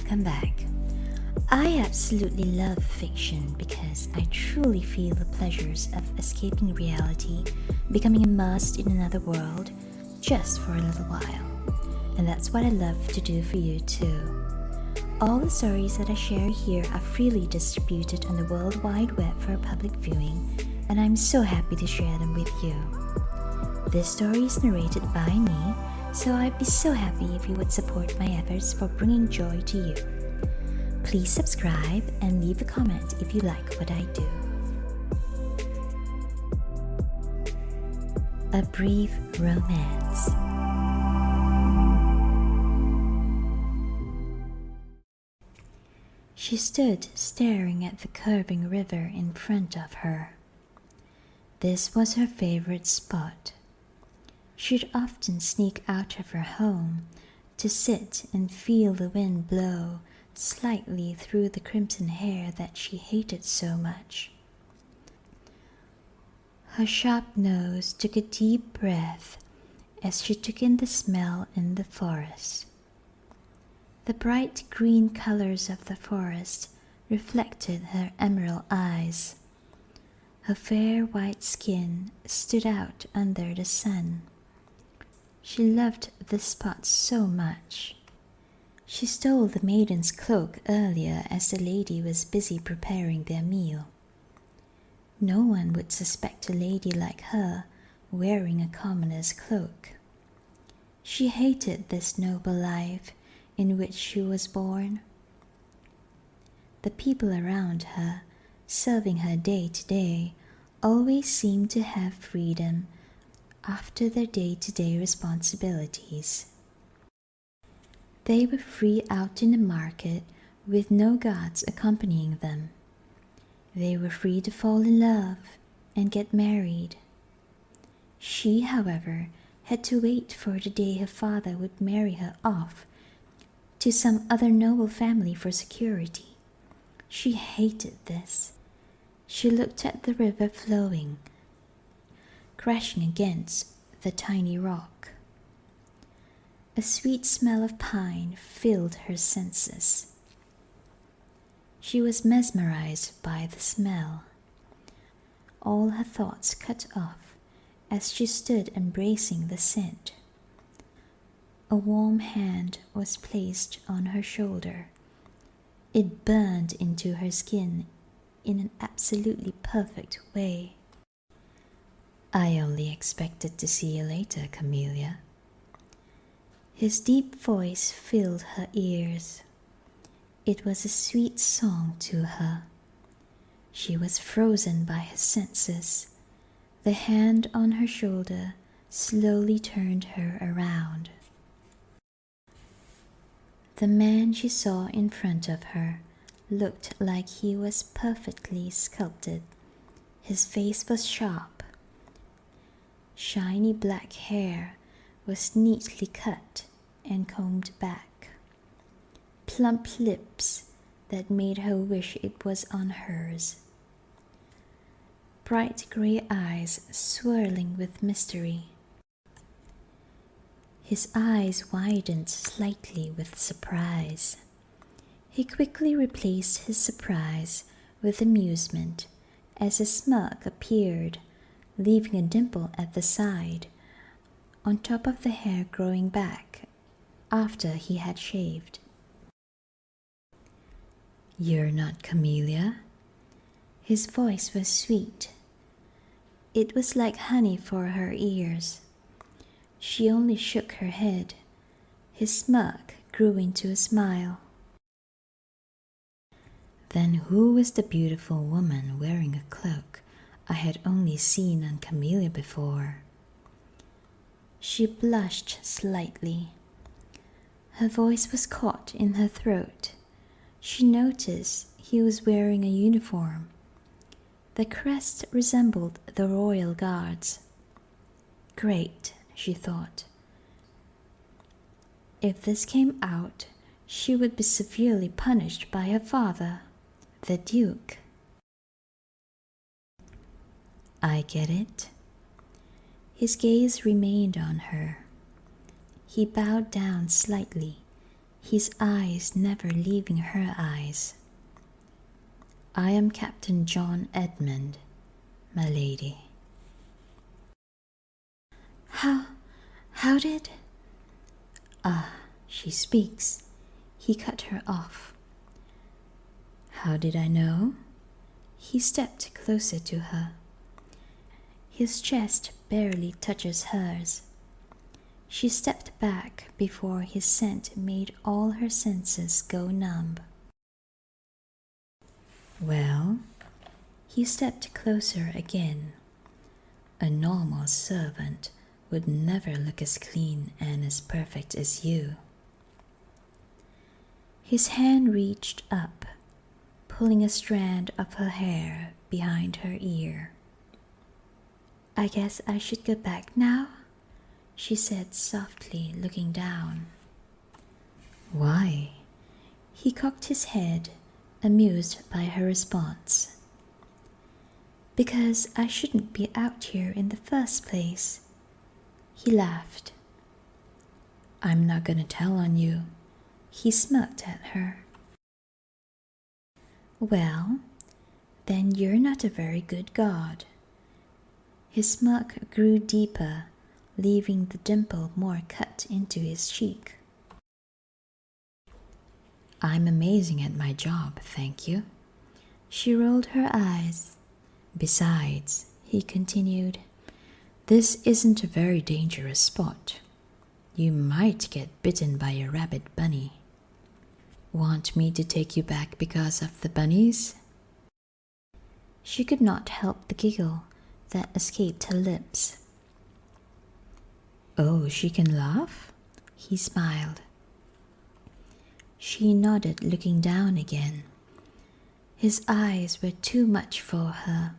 welcome back. I absolutely love fiction because I truly feel the pleasures of escaping reality, becoming immersed in another world just for a little while. And that's what I love to do for you too. All the stories that I share here are freely distributed on the World Wide Web for public viewing, and I'm so happy to share them with you. This story is narrated by me, so I'd be so happy if you would support my efforts for bringing joy to you. Please subscribe and leave a comment if you like what I do. A Brief Romance. She stood staring at the curving river in front of her. This was her favorite spot. She'd often sneak out of her home to sit and feel the wind blow slightly through the crimson hair that she hated so much. Her sharp nose took a deep breath as she took in the smell in the forest. The bright green colors of the forest reflected her emerald eyes. Her fair white skin stood out under the sun. She loved this spot so much. She stole the maiden's cloak earlier as the lady was busy preparing their meal. No one would suspect a lady like her wearing a commoner's cloak. She hated this noble life in which she was born. The people around her, serving her day to day, always seemed to have freedom after their day-to-day responsibilities. They were free out in the market with no guards accompanying them. They were free to fall in love and get married. She, however, had to wait for the day her father would marry her off to some other noble family for security. She hated this. She looked at the river flowing, crashing against the tiny rock. A sweet smell of pine filled her senses. She was mesmerized by the smell. All her thoughts cut off as she stood embracing the scent. A warm hand was placed on her shoulder. It burned into her skin in an absolutely perfect way. "I only expected to see you later, Camellia." His deep voice filled her ears. It was a sweet song to her. She was frozen by her senses. The hand on her shoulder slowly turned her around. The man she saw in front of her looked like he was perfectly sculpted. His face was sharp. Shiny black hair was neatly cut and combed back. Plump lips that made her wish it was on hers. Bright gray eyes swirling with mystery. His eyes widened slightly with surprise. He quickly replaced his surprise with amusement as a smirk appeared, leaving a dimple at the side, on top of the hair growing back after he had shaved. "You're not Camellia?" His voice was sweet. It was like honey for her ears. She only shook her head. His smirk grew into a smile. "Then who was the beautiful woman wearing a cloak I had only seen on Camellia before?" She blushed slightly. Her voice was caught in her throat. She noticed he was wearing a uniform. The crest resembled the royal guards. Great, she thought. If this came out, she would be severely punished by her father, the Duke. "I get it." His gaze remained on her. He bowed down slightly. his eyes never leaving her eyes. "I am Captain John Edmund, my lady." How did? Ah, she speaks. He cut her off. How did I know? He stepped closer to her. His chest barely touches hers. She stepped back before his scent made all her senses go numb. Well, he stepped closer again. A normal servant would never look as clean and as perfect as you. His hand reached up, pulling a strand of her hair behind her ear. "I guess I should go back now," she said softly, looking down. "Why?" He cocked his head, amused by her response. "Because I shouldn't be out here in the first place." He laughed. "I'm not gonna tell on you." He smirked at her. "Well, then you're not a very good god." His smirk grew deeper, leaving the dimple more cut into his cheek. "I'm amazing at my job, thank you." She rolled her eyes. "Besides," he continued, "this isn't a very dangerous spot. You might get bitten by a rabbit bunny. Want me to take you back because of the bunnies?" She could not help the giggle that escaped her lips. "Oh, she can laugh?" He smiled. She nodded, looking down again. His eyes were too much for her.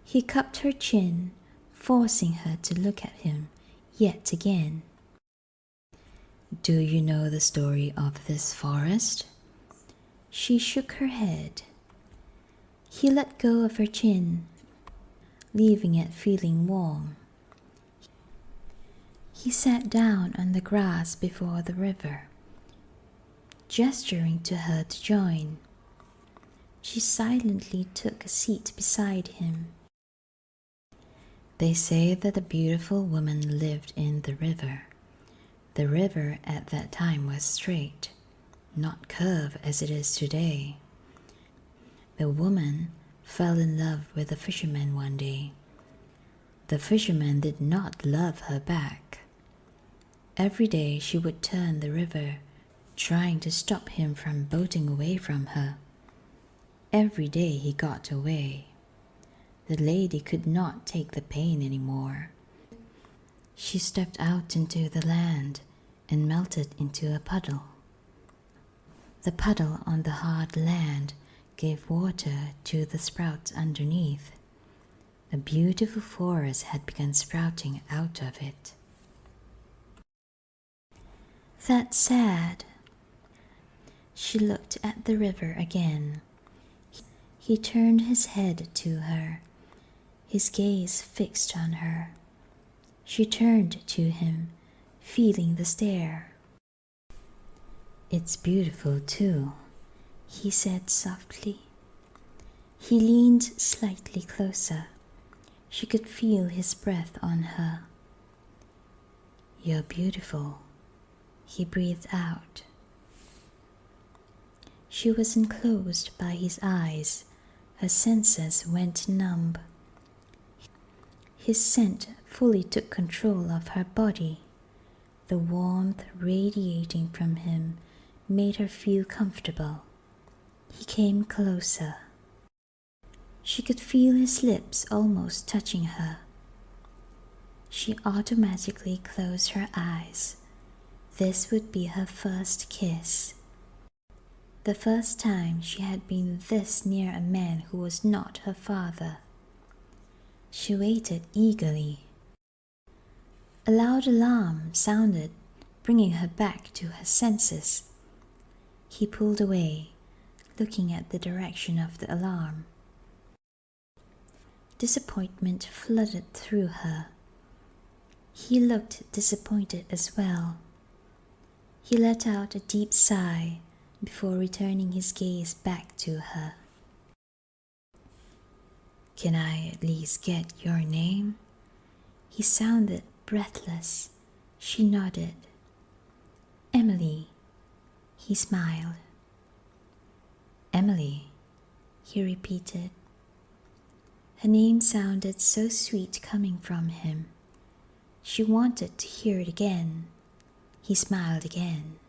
He cupped her chin, forcing her to look at him yet again. "Do you know the story of this forest?" She shook her head. He let go of her chin, leaving it feeling warm. He sat down on the grass before the river, gesturing to her to join. She silently took a seat beside him. "They say that a beautiful woman lived in the river. The river at that time was straight, not curved as it is today. The woman fell in love with a fisherman one day. The fisherman did not love her back. Every day she would turn the river, trying to stop him from boating away from her. Every day he got away. The lady could not take the pain anymore. She stepped out into the land and melted into a puddle. The puddle on the hard land gave water to the sprouts underneath. A beautiful forest had begun sprouting out of it." "That's sad." She looked at the river again. He turned his head to her, his gaze fixed on her. She turned to him, feeling the stare. "It's beautiful too," he said softly. He leaned slightly closer. She could feel his breath on her. "You're beautiful," he breathed out. She was enclosed by his eyes. Her senses went numb. His scent fully took control of her body. The warmth radiating from him made her feel comfortable. He came closer. She could feel his lips almost touching her. She automatically closed her eyes. This would be her first kiss. The first time she had been this near a man who was not her father. She waited eagerly. A loud alarm sounded, bringing her back to her senses. He pulled away, looking at the direction of the alarm. Disappointment flooded through her. He looked disappointed as well. He let out a deep sigh before returning his gaze back to her. "Can I at least get your name?" He sounded breathless. She nodded. "Emily," he smiled. "Emily," he repeated. Her name sounded so sweet coming from him. She wanted to hear it again. He smiled again.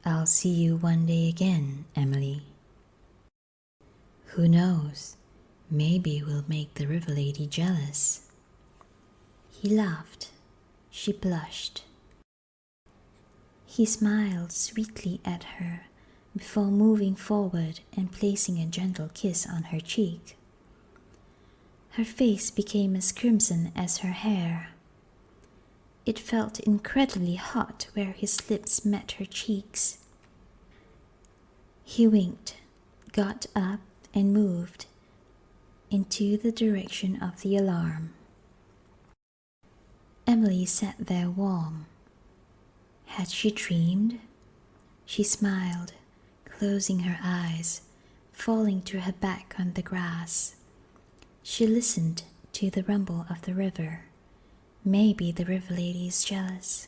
"I'll see you one day again, Emily. Who knows, maybe we'll make the river lady jealous." He laughed. She blushed. He smiled sweetly at her before moving forward and placing a gentle kiss on her cheek. Her face became as crimson as her hair. It felt incredibly hot where his lips met her cheeks. He winked, got up, and moved into the direction of the alarm. Emily sat there warm. Had she dreamed? She smiled, closing her eyes, falling to her back on the grass. She listened to the rumble of the river. Maybe the river lady is jealous.